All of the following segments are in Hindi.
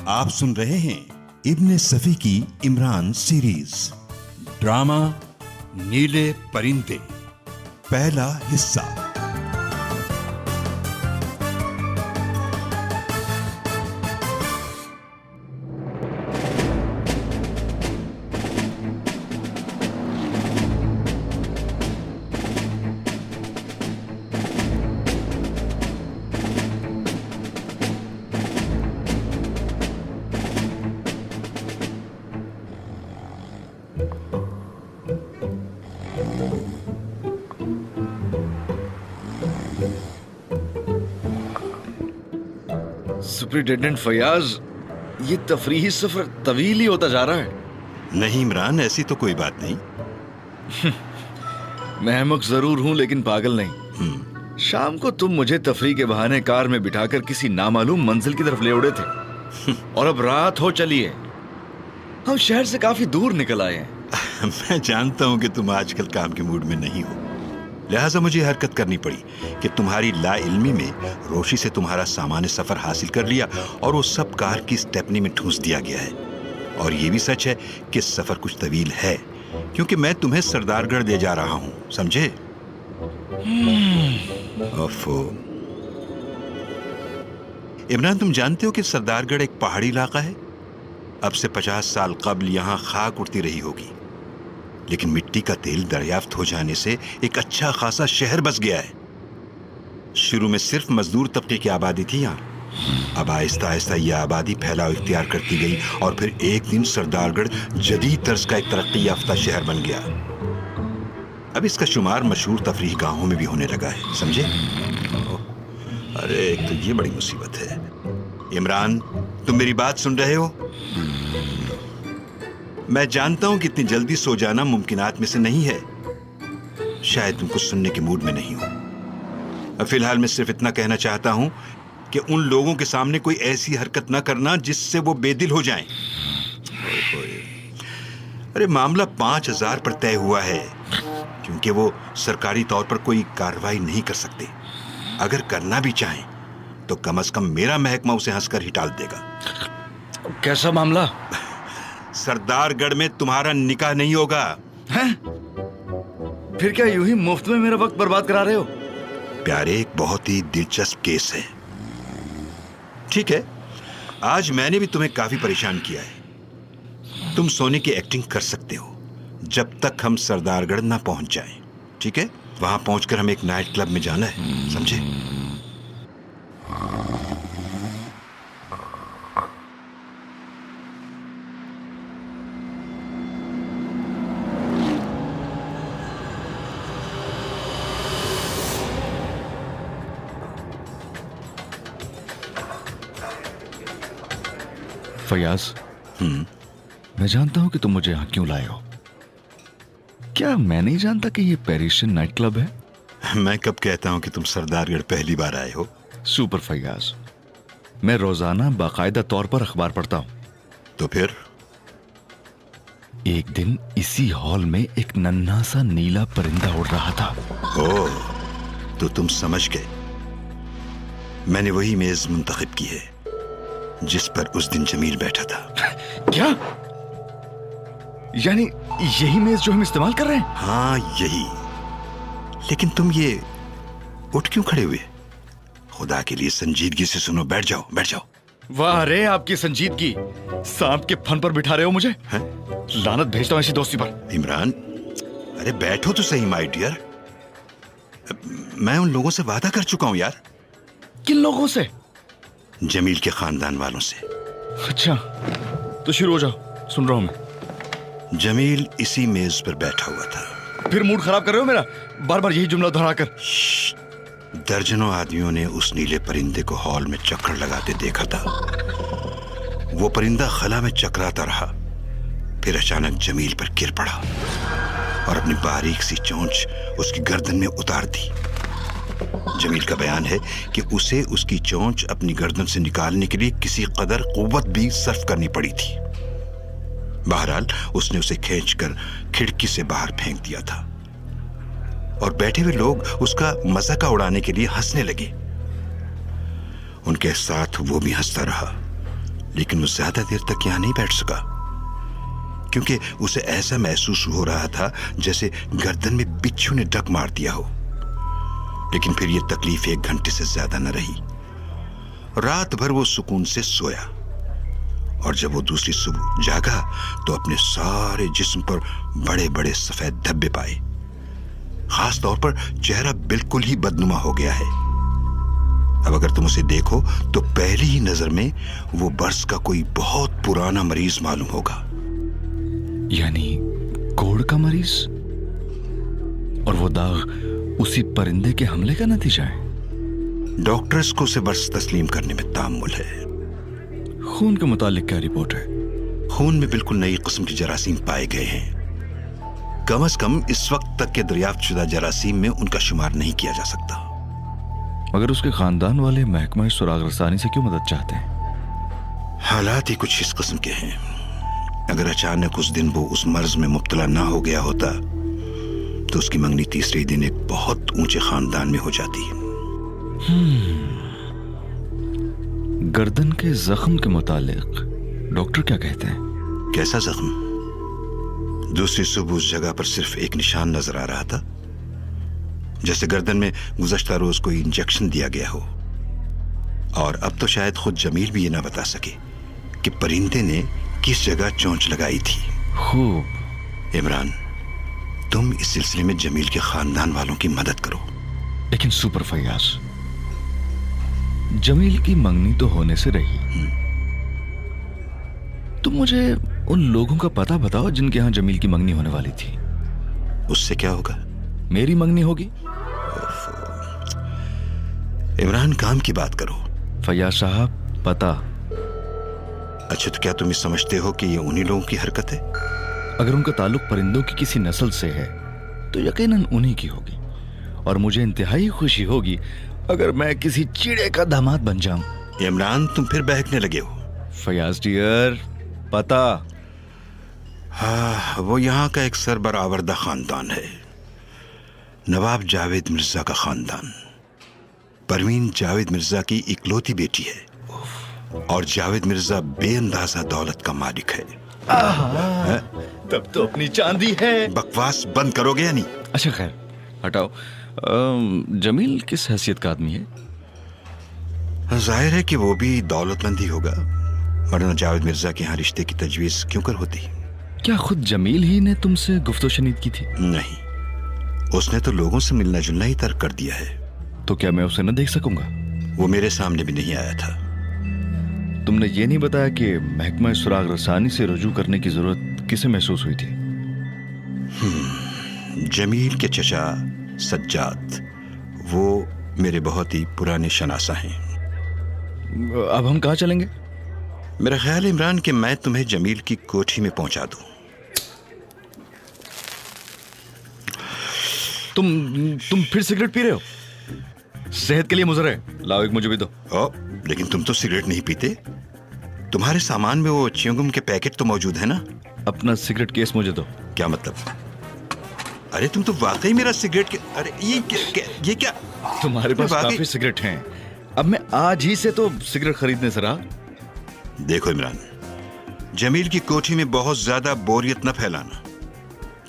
आप सुन रहे हैं इब्ने सफी की इमरान सीरीज, ड्रामा नीले परिंदे, पहला हिस्सा। सुपरिटेंडेंट फयाज, ये तफरीही सफर तवील ही होता जा रहा है। नहीं इमरान, ऐसी तो कोई बात नहीं। मैं अहमक जरूर हूं लेकिन पागल नहीं। शाम को तुम मुझे तफरीह के बहाने कार में बिठाकर किसी नामालूम मंजिल की तरफ ले उड़े थे और अब रात हो चली है। हम शहर से काफी दूर निकल आए हैं। मैं जानता हूं कि तुम आजकल काम के मूड में नहीं हो, लिहाजा मुझे हरकत करनी पड़ी कि तुम्हारी लाइल्मी में रोशी से तुम्हारा सामान्य सफर हासिल कर लिया और वो सब कार की स्टेपनी में ठूंस दिया गया है। और ये भी सच है कि सफर कुछ तवील है, क्योंकि मैं तुम्हें सरदारगढ़ ले जा रहा हूं, समझे? ओफो इमरान, तुम जानते हो कि सरदारगढ़ एक पहाड़ी इलाका है। अब से 50 साल कबल यहां खाक उड़ती रही होगी, लेकिन मिट्टी का तेल दरियाफ्त हो जाने से एक अच्छा खासा शहर बस गया है। शुरू में सिर्फ मजदूर तबके की आबादी थी यहाँ, अब आहिस्ता आहिस्ता यह आबादी फैलाव इख्तियार करती गई और फिर एक दिन सरदारगढ़ जदीद तर्ज का एक तरक्की याफ्ता शहर बन गया। अब इसका शुमार मशहूर तफरीह गाहों में भी होने लगा है, समझे? अरे एक तो ये बड़ी मुसीबत है। इमरान, तुम मेरी बात सुन रहे हो? मैं जानता हूं कि इतनी जल्दी सो जाना मुमकिनात में से नहीं है। शायद तुम कुछ सुनने के मूड में नहीं हो। फिलहाल मैं सिर्फ इतना कहना चाहता हूं कि उन लोगों के सामने कोई ऐसी हरकत ना करना जिससे वो बेदिल हो जाएं। अरे मामला 5000 पर तय हुआ है, क्योंकि वो सरकारी तौर पर कोई कार्रवाई नहीं कर सकते। अगर करना भी चाहें तो कम से कम मेरा महकमा उसे हंसकर ही टाल देगा। कैसा मामला? सरदारगढ़ में तुम्हारा निकाह नहीं होगा। हैं? फिर क्या यूं ही मुफ्त में मेरा वक्त बर्बाद करा रहे हो? प्यारे, एक बहुत ही दिलचस्प केस है। ठीक है, आज मैंने भी तुम्हें काफी परेशान किया है। तुम सोने की एक्टिंग कर सकते हो जब तक हम सरदारगढ़ ना पहुंच जाएं, ठीक है? वहां पहुंचकर हमें एक नाइट क्लब में जाना है, समझे? फयाज, मैं जानता हूं कि तुम मुझे यहां क्यों लाए हो। क्या मैं नहीं जानता कि ये पेरिशियन नाइट क्लब है? मैं कब कहता हूं कि तुम सरदारगढ़ पहली बार आए हो? सुपर फयाज, मैं रोजाना बाकायदा तौर पर अखबार पढ़ता हूं। तो फिर? एक दिन इसी हॉल में एक नन्हा सा नीला परिंदा उड़ रहा था। ओह, तो तुम समझ गए। मैंने वही मेज मुंतखब की है जिस पर उस दिन जमील बैठा था। क्या? यानी यही मेज जो हम इस्तेमाल कर रहे हैं? हाँ, यही। लेकिन तुम ये उठ क्यों खड़े हुए? खुदा के लिए संजीदगी से सुनो। बैठ जाओ, बैठ जाओ। वाह रे आपकी संजीदगी। सांप के फन पर बिठा रहे हो मुझे? है? लानत भेजता हूं ऐसी दोस्ती पर। इमरान, अरे बैठो तो सही माय डियर। मैं उन लोगों से वादा कर चुका हूं यार। किन लोगों से? जमील के खानदान वालों से। अच्छा, तो शुरू हो जाओ, सुन रहा हूं मैं। जमील इसी मेज पर बैठा हुआ था। फिर मूड खराब कर रहे हो मेरा, बार बार यही जुमला दोहराकर। दर्जनों आदमियों ने उस नीले परिंदे को हॉल में चक्कर लगाते देखा था। वो परिंदा खला में चकराता रहा, फिर अचानक जमील पर गिर पड़ा और अपनी बारीक सी चोंच उसकी गर्दन में उतार दी। जमील का बयान है कि उसे उसकी चोंच अपनी गर्दन से निकालने के लिए किसी कदर कुव्वत भी सर्फ करनी पड़ी थी। बहरहाल उसने उसे खींचकर खिड़की से बाहर फेंक दिया था और बैठे हुए लोग उसका मजाक उड़ाने के लिए हंसने लगे। उनके साथ वो भी हंसता रहा, लेकिन वो ज्यादा देर तक यहां नहीं बैठ सका, क्योंकि उसे ऐसा महसूस हो रहा था जैसे गर्दन में बिच्छू ने डक मार दिया हो। लेकिन फिर यह तकलीफ 1 घंटे से ज्यादा न रही। रात भर वो सुकून से सोया, और जब वो दूसरी सुबह जागा तो अपने सारे जिस्म पर बड़े बड़े सफेद धब्बे पाए। खास तौर पर चेहरा बिल्कुल ही बदनुमा हो गया है। अब अगर तुम उसे देखो तो पहली ही नजर में वो बर्स का कोई बहुत पुराना मरीज मालूम होगा। यानी कोढ़ का मरीज? और वो दाग उसी परिंदे के हमले का नतीजा है? डॉक्टर्स को उसे बर्स तस्लीम करने में तामुल है। खून के मुतालिक क्या रिपोर्ट है? खून में बिल्कुल नई किस्म के जरासीम पाए गए हैं। कम से कम इस वक्त तक के दरियाफ्तशुदा जरासीम में उनका शुमार नहीं किया जा सकता। मगर उसके खानदान वाले महकमा सुराग रसानी से क्यों मदद चाहते हैं? हालात ही कुछ इस किस्म के हैं। अगर अचानक उस दिन वो उस मर्ज में मुब्तला ना हो गया होता तो उसकी मंगनी तीसरे दिन एक बहुत ऊंचे खानदान में हो जाती। गर्दन के जख्म के मुतालिक डॉक्टर क्या कहते हैं? कैसा जख्म? दूसरी सुबह उस जगह पर सिर्फ एक निशान नजर आ रहा था, जैसे गर्दन में गुज़श्ता रोज कोई इंजेक्शन दिया गया हो। और अब तो शायद खुद जमील भी ये ना बता सके कि परिंदे ने किस जगह चोंच लगाई थी। खूब। इमरान, तुम इस सिलसिले में जमील के खानदान वालों की मदद करो। लेकिन सुपर फयाज, जमील की मंगनी तो होने से रही। तुम मुझे उन लोगों का पता बताओ जिनके यहां जमील की मंगनी होने वाली थी। उससे क्या होगा? मेरी मंगनी होगी। इमरान, काम की बात करो। फयाज साहब, पता। अच्छा, तो क्या तुम ये समझते हो कि ये उन्हीं लोगों की हरकत है? अगर उनका ताल्लुक परिंदों की किसी नस्ल से है तो यकीनन उन्हीं की होगी, और मुझे इंतहाई खुशी होगी अगर मैं किसी चीड़े का दामाद बन जाऊं। इमरान, तुम फिर बहकने लगे हो। फयाज डियर, पता। हाँ, वो यहाँ का एक सरबरावरदा खानदान है, नवाब जावेद मिर्जा का खानदान। परवीन जावेद मिर्जा की इकलौती बेटी है, और जावेद मिर्जा बेअंदाजा दौलत का मालिक है। तब तो अपनी चांदी है। बकवास बंद करोगे या नहीं? अच्छा खैर, हटाओ। जमील किस हैसियत का आदमी है? जाहिर है कि वो भी दौलतमंद ही होगा, वरना जावेद मिर्जा के यहाँ रिश्ते की तजवीज क्यों कर होती? क्या खुद जमील ही ने तुमसे गुफ्तो शनीद की थी? नहीं, उसने तो लोगों से मिलना जुलना ही तर्क कर दिया है। तो क्या मैं उसे न देख सकूंगा? वो मेरे सामने भी नहीं आया था। तुमने ये नहीं बताया कि महकमा सुराग रसानी से रुजू करने की जरूरत किसे महसूस हुई थी? जमील के चचा सज्जाद, वो मेरे बहुत ही पुराने शनासा हैं। अब हम कहाँ चलेंगे? मेरा ख्याल है इमरान कि मैं तुम्हें जमील की कोठी में पहुंचा दूं। तुम फिर सिगरेट पी रहे हो? सेहत के लिए मुजर है। लाओ, एक मुझे भी दो। लेकिन तुम तो सिगरेट नहीं पीते। तुम्हारे सामान में वो च्युइंगम के पैकेट तो मौजूद है ना? अपना सिगरेट केस मुझे दो। क्या मतलब? अरे तुम तो वाकई मेरा सिगरेट के... अरे ये क्या? तुम्हारे पास काफी सिगरेट हैं। अब मैं आज ही से तो सिगरेट खरीदने से रहा। देखो इमरान, जमील की कोठी में बहुत ज्यादा बोरियत न फैलाना।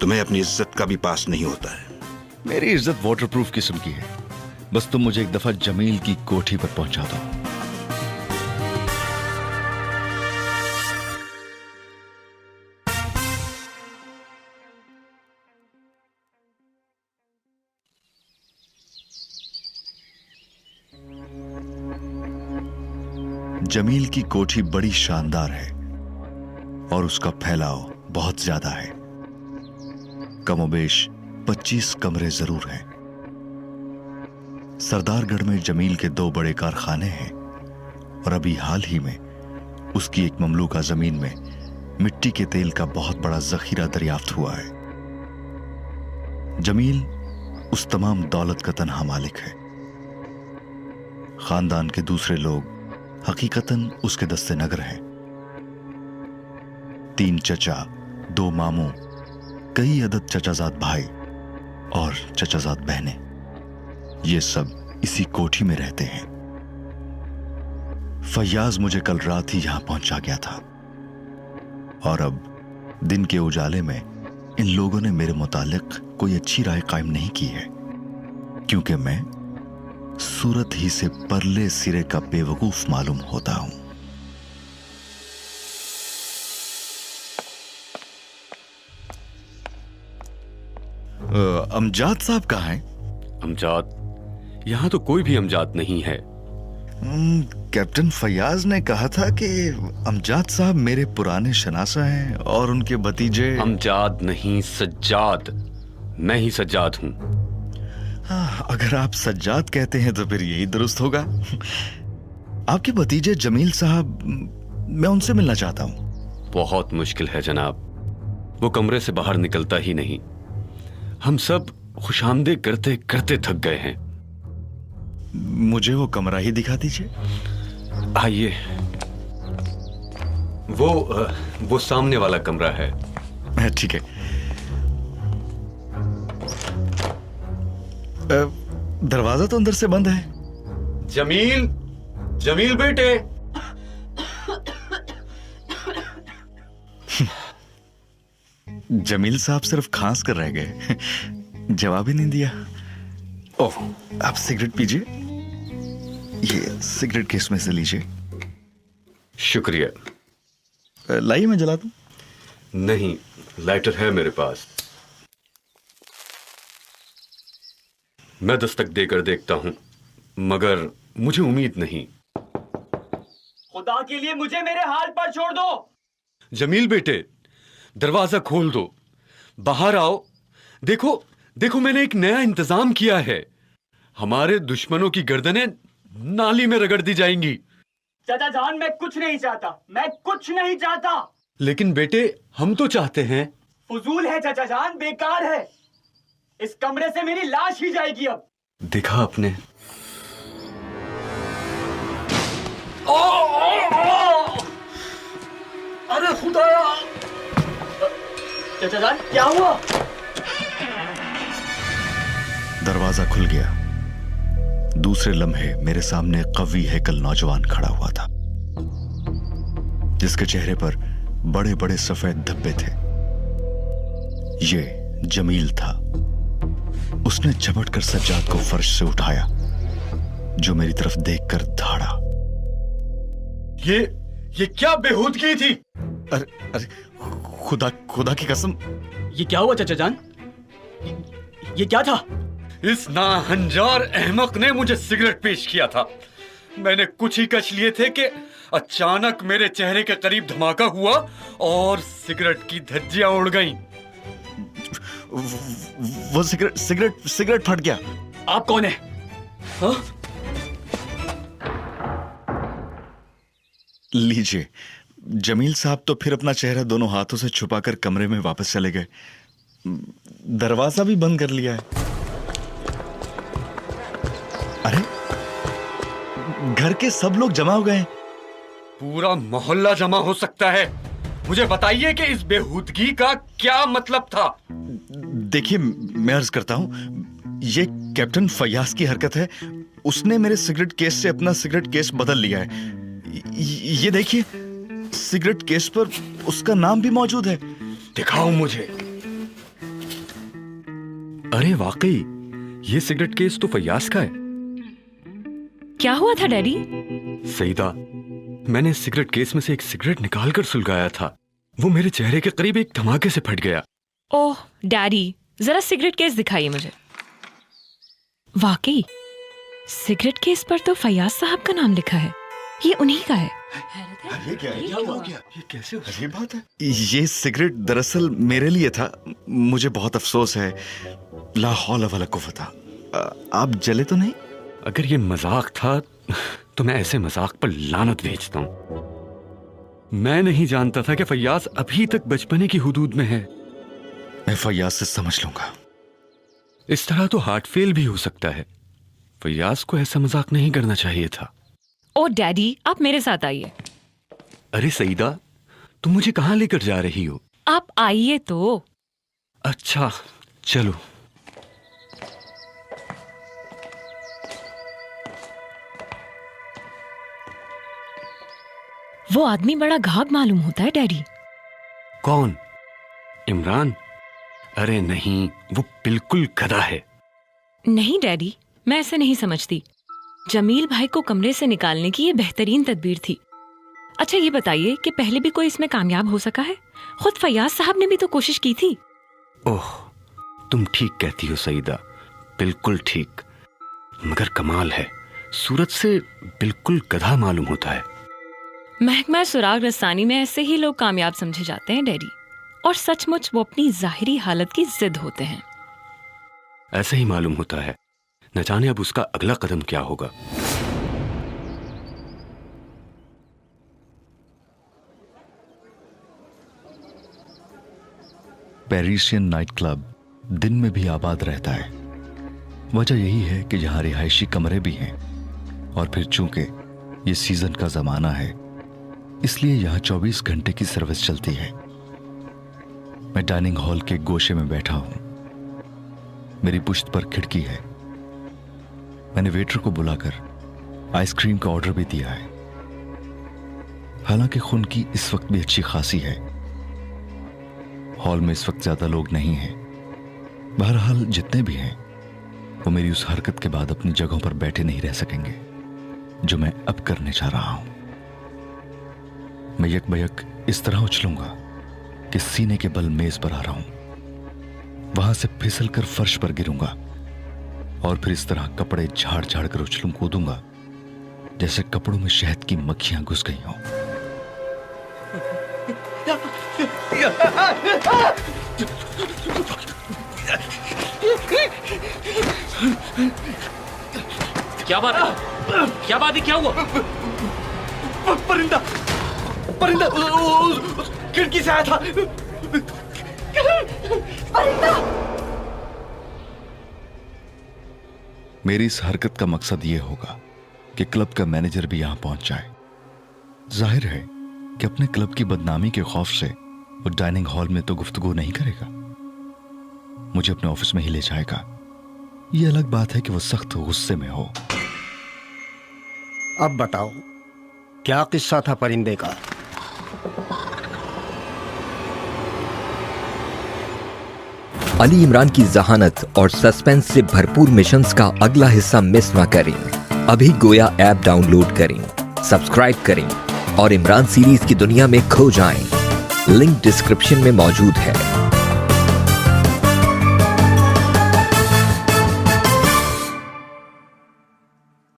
तुम्हें अपनी इज्जत का भी पास नहीं होता है। मेरी इज्जत वाटरप्रूफ किस्म की है। बस तुम मुझे एक दफा जमील की कोठी पर पहुंचा दो। जमील की कोठी बड़ी शानदार है और उसका फैलाव बहुत ज्यादा है। कमोबेश 25 कमरे जरूर हैं। सरदारगढ़ में जमील के 2 बड़े कारखाने हैं और अभी हाल ही में उसकी एक ममलूका जमीन में मिट्टी के तेल का बहुत बड़ा जखीरा दरियाफ्त हुआ है। जमील उस तमाम दौलत का तन्हा मालिक है। खानदान के दूसरे लोग हकीकतन उसके दस्ते नगर हैं। 3 चचा, 2 मामू, कई अदद चचाजाद भाई और चचाजाद बहनें, ये सब इसी कोठी में रहते हैं। फैयाज मुझे कल रात ही यहां पहुंचा गया था और अब दिन के उजाले में इन लोगों ने मेरे मुतालिक कोई अच्छी राय कायम नहीं की है, क्योंकि मैं सूरत ही से परले सिरे का बेवकूफ मालूम होता हूं। अमजाद साहब कहाँ हैं? अमजाद? यहाँ तो कोई भी अमजाद नहीं है। कैप्टन फैयाज ने कहा था कि अमजाद साहब मेरे पुराने शनासा हैं और उनके भतीजे। अमजाद नहीं, सज्जाद। मैं ही सज्जाद हूँ। अगर आप सज्जाद कहते हैं तो फिर यही दुरुस्त होगा। आपके भतीजे जमील साहब, मैं उनसे मिलना चाहता हूँ। बहुत मुश्किल है जनाब, वो कमरे से बाहर निकलता ही नहीं। हम सब खुशामदीद करते करते थक गए हैं। मुझे वो कमरा ही दिखा दीजिए। आइए, वो सामने वाला कमरा है। ठीक है। दरवाजा तो अंदर से बंद है। जमील, जमील बेटे। जमील साहब सिर्फ खांस कर रह गए, जवाब ही नहीं दिया। ओह, आप सिगरेट पीजिए, ये सिगरेट केस में से लीजिए। शुक्रिया। लाइए, मैं जला दूं? नहीं, लाइटर है मेरे पास। मैं दस्तक देकर देखता हूं, मगर मुझे उम्मीद नहीं। खुदा के लिए मुझे मेरे हाल पर छोड़ दो। जमील बेटे, दरवाजा खोल दो, बाहर आओ। देखो देखो, मैंने एक नया इंतजाम किया है। हमारे दुश्मनों की गर्दनें नाली में रगड़ दी जाएंगी। चाचा जान, मैं कुछ नहीं चाहता, मैं कुछ नहीं चाहता। लेकिन बेटे, हम तो चाहते हैं। फजूल है चाचा जान, बेकार है। इस कमरे से मेरी लाश ही जाएगी अब। देखा आपने? अरे खुदाया! चाचा जान, क्या हुआ? दरवाजा खुल गया। दूसरे लम्हे मेरे सामने कवी हैकल नौजवान खड़ा हुआ था, जिसके चेहरे पर बड़े बड़े सफेद धब्बे थे। ये जमील था। उसने झपट कर सज्जाद को फर्श से उठाया, जो मेरी तरफ देखकर धाड़ा। ये क्या बेहूदगी थी? अरे अरे, खुदा की कसम! ये क्या हुआ चाचा जान? ये क्या था? इस नाहंजार अहमक ने मुझे सिगरेट पेश किया था। मैंने कुछ ही कच लिए थे कि अचानक मेरे चेहरे के करीब धमाका हुआ और सिगरेट की धज्जियां उड़ गईं। वो सिगरेट फट गया। आप कौन है? हाँ? लीजिए। जमील साहब तो फिर अपना चेहरा दोनों हाथों से छुपाकर कमरे में वापस चले गए। दरवाजा भी बंद कर लिया है। अरे, घर के सब लोग जमा हो गए। पूरा मोहल्ला जमा हो सकता है। मुझे बताइए कि इस बेहूदगी का क्या मतलब था? देखिए, मैं अर्ज करता हूं, ये कैप्टन फैयाज की हरकत है। उसने मेरे सिगरेट केस से अपना सिगरेट केस बदल लिया है। ये देखिए, सिगरेट केस पर उसका नाम भी मौजूद है। दिखाओ मुझे। अरे वाकई, ये सिगरेट केस तो फैयाज का है। क्या हुआ था डैडी? सईदा, मैंने सिगरेट केस में से एक सिगरेट निकालकर सुलगाया था। वो मेरे चेहरे के करीब एक धमाके से फट गया। ओह डैडी, जरा सिगरेट केस दिखाइए मुझे। वाकई सिगरेट केस पर तो फैयाज साहब का नाम लिखा है। ये उन्हीं का है। ये क्या है? ये कैसे हो? अजीब बात है। ये सिगरेट दरअसल मेरे लिए था। मुझे बहुत अफसोस है। ला हौला वला कुव्वता। आप जले तो नहीं? अगर ये मजाक था तो मैं ऐसे मजाक पर लानत भेजता हूं। मैं नहीं जानता था कि फैयाज अभी तक बचपने की हुदूद में है। मैं फैयाज से समझ लूंगा। इस तरह तो हार्ट फेल भी हो सकता है। फैयाज को ऐसा मजाक नहीं करना चाहिए था। ओ डैडी, आप मेरे साथ आइए। अरे सईदा, तुम मुझे कहां लेकर जा रही हो? आप आइए तो। अच्छा चलो। वो आदमी बड़ा घाघ मालूम होता है डैडी। कौन? इमरान? अरे नहीं, वो बिल्कुल गधा है। नहीं डैडी, मैं ऐसे नहीं समझती। जमील भाई को कमरे से निकालने की ये बेहतरीन तदबीर थी। अच्छा ये बताइए कि पहले भी कोई इसमें कामयाब हो सका है? खुद फयाज साहब ने भी तो कोशिश की थी। ओह, तुम ठीक कहती हो सईदा, बिल्कुल ठीक। मगर कमाल है, सूरत से बिल्कुल गधा मालूम होता है। महकमा सुराग रस्तानी में ऐसे ही लोग कामयाब समझे जाते हैं डैडी, और सचमुच वो अपनी जाहिरी हालत की जिद होते हैं। ऐसे ही मालूम होता है। न जाने अब उसका अगला कदम क्या होगा। पेरिसियन नाइट क्लब दिन में भी आबाद रहता है। वजह यही है कि यहाँ रिहायशी कमरे भी हैं, और फिर चूंकि ये सीजन का जमाना है, इसलिए यहाँ 24 घंटे की सर्विस चलती है। मैं डाइनिंग हॉल के गोशे में बैठा हूं। मेरी पुश्त पर खिड़की है। मैंने वेटर को बुलाकर आइसक्रीम का ऑर्डर भी दिया है। हालांकि खून की इस वक्त भी अच्छी खासी है। हॉल में इस वक्त ज्यादा लोग नहीं हैं। बहरहाल जितने भी हैं वो मेरी उस हरकत के बाद अपनी जगहों पर बैठे नहीं रह सकेंगे जो मैं अब करने जा रहा हूं। मैं यकबयक इस तरह उछलूंगा कि सीने के बल मेज पर आ रहा हूं, वहां से फिसल कर फर्श पर गिरूंगा, और फिर इस तरह कपड़े झाड़ झाड़ कर उछलूं कूदूंगा जैसे कपड़ों में शहद की मक्खियां घुस गई हों। क्या बात है? क्या बात है? क्या हुआ? परिंदा परिंदा खिड़की से आया था। मेरी इस हरकत का मकसद यह होगा कि क्लब का मैनेजर भी यहां पहुंच जाए। जाहिर है कि अपने क्लब की बदनामी के खौफ से वो डाइनिंग हॉल में तो गुफ्तगू नहीं करेगा, मुझे अपने ऑफिस में ही ले जाएगा। ये अलग बात है कि वो सख्त गुस्से में हो। अब बताओ, क्या किस्सा था परिंदे का? अली इमरान की जहानत और सस्पेंस से भरपूर मिशंस का अगला हिस्सा मिस न करें। अभी गोया ऐप डाउनलोड करें, सब्सक्राइब करें और इमरान सीरीज की दुनिया में खो जाएं। लिंक डिस्क्रिप्शन में मौजूद है।